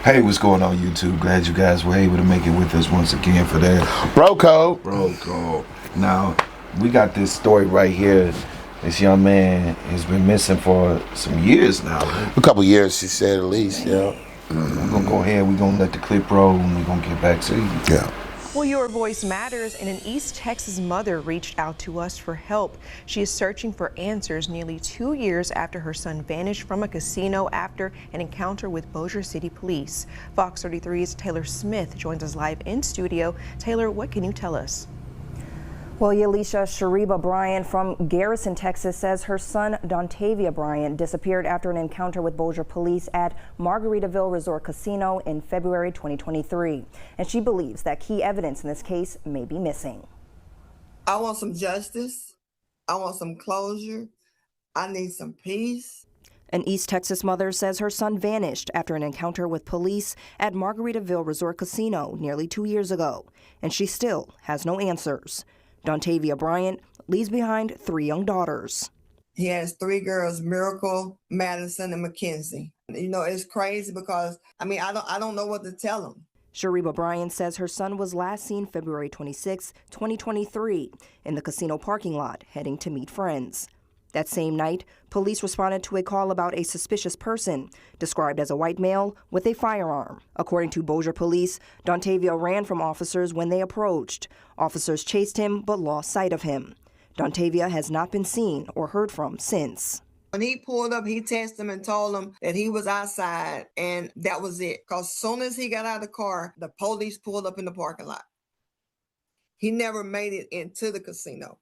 Hey, what's going on, YouTube? Glad you guys were able to make it with us once again for that. Bro code. Bro code. Now, we got this story right here. This young man has been missing for some years now. A couple years, she said, at least, yeah. We're going to go ahead. We're going to let the clip roll, and we're going to get back to you. Yeah. Well, your voice matters, and an East Texas mother reached out to us for help. She is searching for answers nearly 2 years after her son vanished from a casino after an encounter with Bossier City Police. Fox 33's Taylor Smith joins us live in studio. Taylor, what can you tell us? Well, Yalisha, Shariba Bryant from Garrison, Texas, says her son, Dontavia Bryant, disappeared after an encounter with Bossier police at Margaritaville Resort Casino in February 2023. And she believes that key evidence in this case may be missing. I want some justice. I want some closure. I need some peace. An East Texas mother says her son vanished after an encounter with police at Margaritaville Resort Casino nearly 2 years ago, and she still has no answers. Dontavia Bryant leaves behind 3 young daughters. He has 3 girls, Miracle, Madison, and Mackenzie. You know, it's crazy because, I don't know what to tell them. Shariba Bryant says her son was last seen February 26, 2023, in the casino parking lot heading to meet friends. That same night, police responded to a call about a suspicious person, described as a white male with a firearm. According to Bossier police, Dontavia ran from officers when they approached. Officers chased him but lost sight of him. Dontavia has not been seen or heard from since. When he pulled up, he texted him and told him that he was outside, and that was it. Because as soon as he got out of the car, the police pulled up in the parking lot. He never made it into the casino.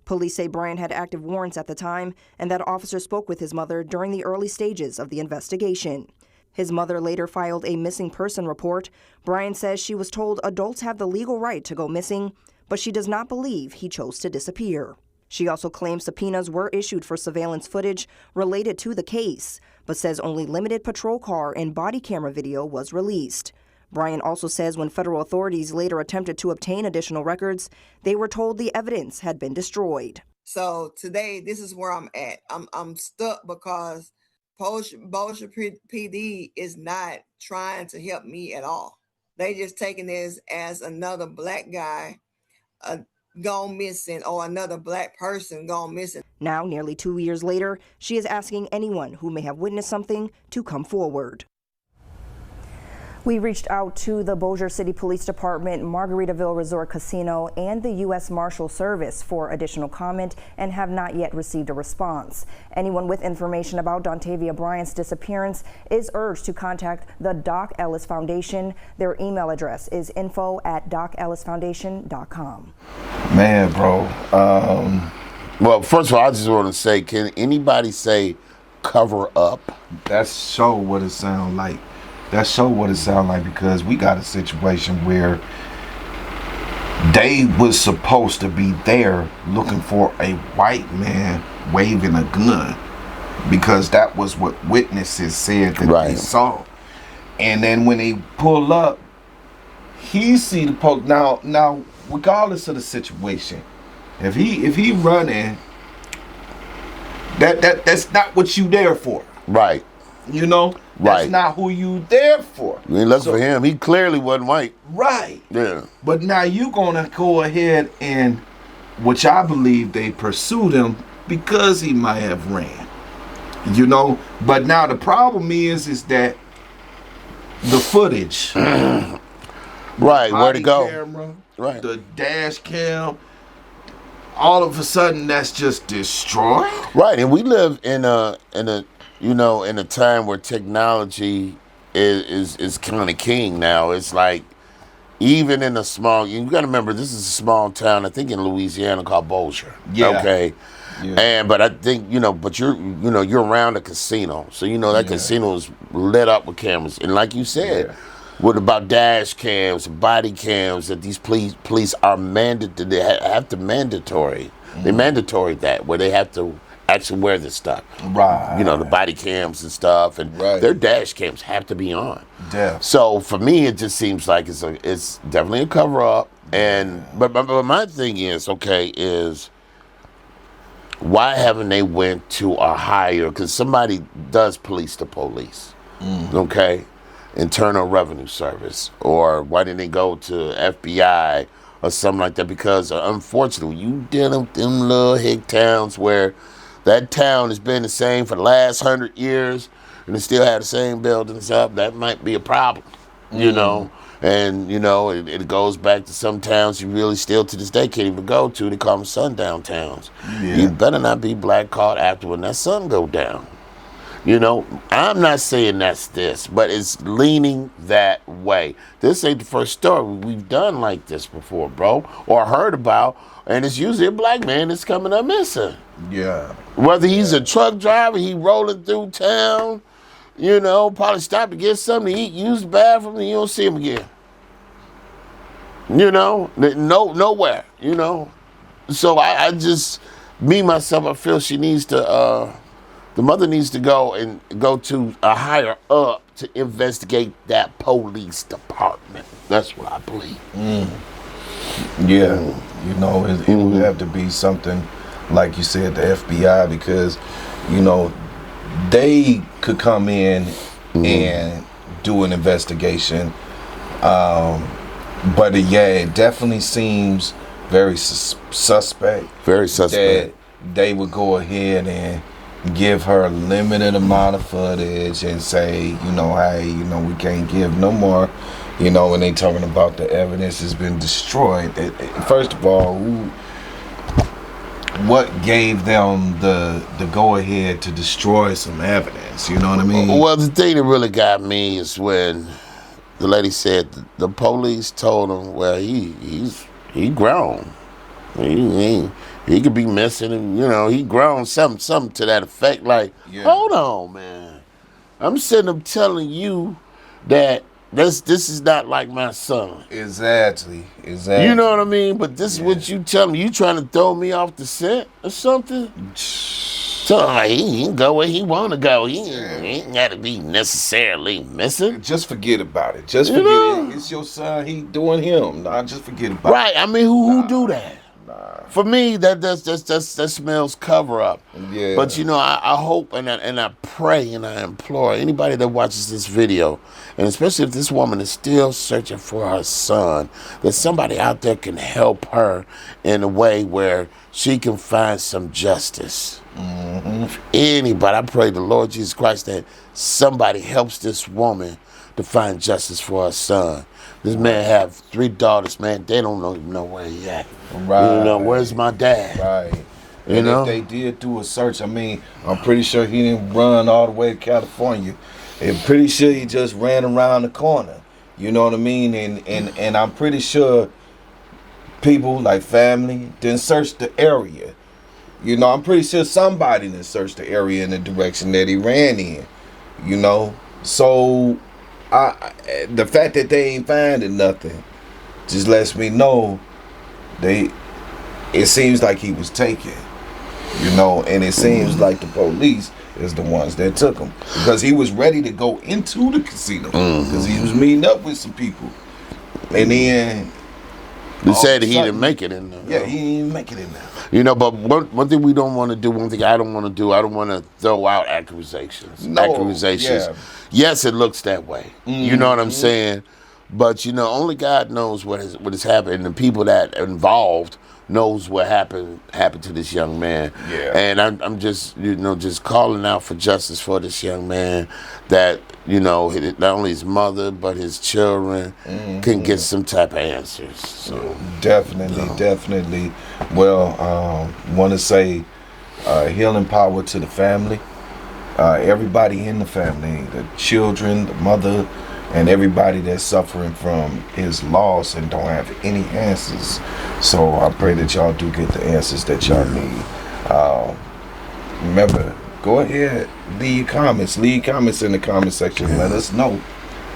Police say Bryant had active warrants at the time and that officers spoke with his mother during the early stages of the investigation. His mother later filed a missing person report. Bryant says she was told adults have the legal right to go missing, but she does not believe he chose to disappear. She also claims subpoenas were issued for surveillance footage related to the case, but says only limited patrol car and body camera video was released. Bryant also says when federal authorities later attempted to obtain additional records, they were told the evidence had been destroyed. So today, this is where I'm at. I'm stuck because Bossier PD is not trying to help me at all. They just taking this as another black guy gone missing or another black person gone missing. Now, nearly 2 years later, she is asking anyone who may have witnessed something to come forward. We reached out to the Bossier City Police Department, Margaritaville Resort Casino, and the U.S. Marshal Service for additional comment and have not yet received a response. Anyone with information about Dontavia Bryant's disappearance is urged to contact the Doc Ellis Foundation. Their email address is info@docellisfoundation.com. Man, bro. Well, first of all, I just want to say, can anybody say cover up? That's so what it sounds like. That's so what it sounds like, because we got a situation where they was supposed to be there looking for a white man waving a gun, because that was what witnesses said that they saw. And then when they pull up, he see the post. Now, regardless of the situation, if he running, that's not what you there for. Right. You know, that's not who you there for. I mean, for him, he clearly wasn't white. Right. Yeah. But now you gonna go ahead and, which I believe they pursued him because he might have ran. You know, but now the problem is that the footage, right, where to go, camera, right, the dash cam, all of a sudden that's just destroyed. Right, and we live in a time where technology is kind of king now. It's like, even in a small, you got to remember, this is a small town, I think in Louisiana, called Bossier. Yeah. Okay. Yeah. But I think, but you're around a casino. So, that casino is lit up with cameras. And like you said, what about dash cams and body cams that these police are mandated, they have to mandatory. They mandatory that, where they have to actually wear this stuff. Right. The body cams and stuff, and their dash cams have to be on. Yeah. So for me, it just seems like it's definitely a cover up. And but my thing is, why haven't they went to a higher? Because somebody does police the police. Okay. Internal Revenue Service, or why didn't they go to FBI or something like that? Because unfortunately, you dealing with them little hick towns where that town has been the same for the last 100 years and they still have the same buildings up. That might be a problem, you know. And, you know, it goes back to some towns you really still to this day can't even go to. They call them sundown towns. Yeah. You better not be black caught after when that sun go down. You know, I'm not saying that's this, but it's leaning that way. This ain't the first story we've done like this before, bro, or heard about, and it's usually a black man that's coming up missing. Yeah. Whether he's a truck driver, he rolling through town, you know, probably stop to get something to eat, use the bathroom, and you don't see him again. You know, nowhere, you know. So I just, me, myself, I feel she needs to, the mother needs to go to a higher up to investigate that police department. That's what I believe. Yeah, you know, it would have to be something like you said, the FBI, because, you know, they could come in and do an investigation. But it definitely seems very suspect. Very suspect. That they would go ahead and give her a limited amount of footage and say, you know, hey, you know, we can't give no more, you know, when they talking about the evidence has been destroyed. First of all, what gave them the go ahead to destroy some evidence? You know what I mean? Well, the thing that really got me is when the lady said the police told him, well, he grown. He could be missing, and you know, he grown, something to that effect. Like, hold on, man. I'm sitting up telling you that this is not like my son. Exactly. You know what I mean? But this is what you tell me. You trying to throw me off the scent or something? So like, he can go where he want to go. He ain't got to be necessarily missing. Just forget about it. Just forget it. It's your son. He doing him. Nah, just forget about it. Right. I mean, who do that? For me, that smells cover up. Yeah. But you know, I hope and I pray and I implore anybody that watches this video, and especially if this woman is still searching for her son, that somebody out there can help her in a way where she can find some justice. Anybody, I pray the Lord Jesus Christ that somebody helps this woman to find justice for her son. This man have 3 daughters, man. They don't even know where he at. Right. You know, where's my dad? Right. You And know? if they did do a search, I mean, I'm pretty sure he didn't run all the way to California. I'm pretty sure he just ran around the corner. You know what I mean? And I'm pretty sure people, like family, didn't search the area. You know, I'm pretty sure somebody didn't search the area in the direction that he ran in. You know? So the fact that they ain't finding nothing just lets me know it seems like he was taken, you know, and it seems like the police is the ones that took him because he was ready to go into the casino because he was meeting up with some people, and then they said he didn't make it in there. Yeah, he didn't make it in there. You know, but one thing we don't want to do, one thing I don't want to do, I don't want to throw out accusations. Yeah. Yes, it looks that way. You know what I'm saying? But you know, only God knows what has happened, and the people that are involved knows what happened to this young man. Yeah. And I'm just, you know, just calling out for justice for this young man, that, you know, not only his mother but his children can get some type of answers. So Definitely. Well, want to say healing power to the family, everybody in the family, the children, the mother, and everybody that's suffering from his loss and don't have any answers. So I pray that y'all do get the answers that y'all need. Remember, go ahead, leave comments in the comment section. Let us know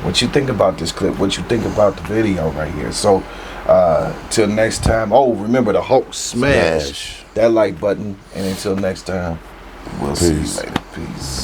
what you think about this clip, what you think about the video right here. So till next time, remember the Hulk smash that like button, and until next time, we'll see you later. Peace.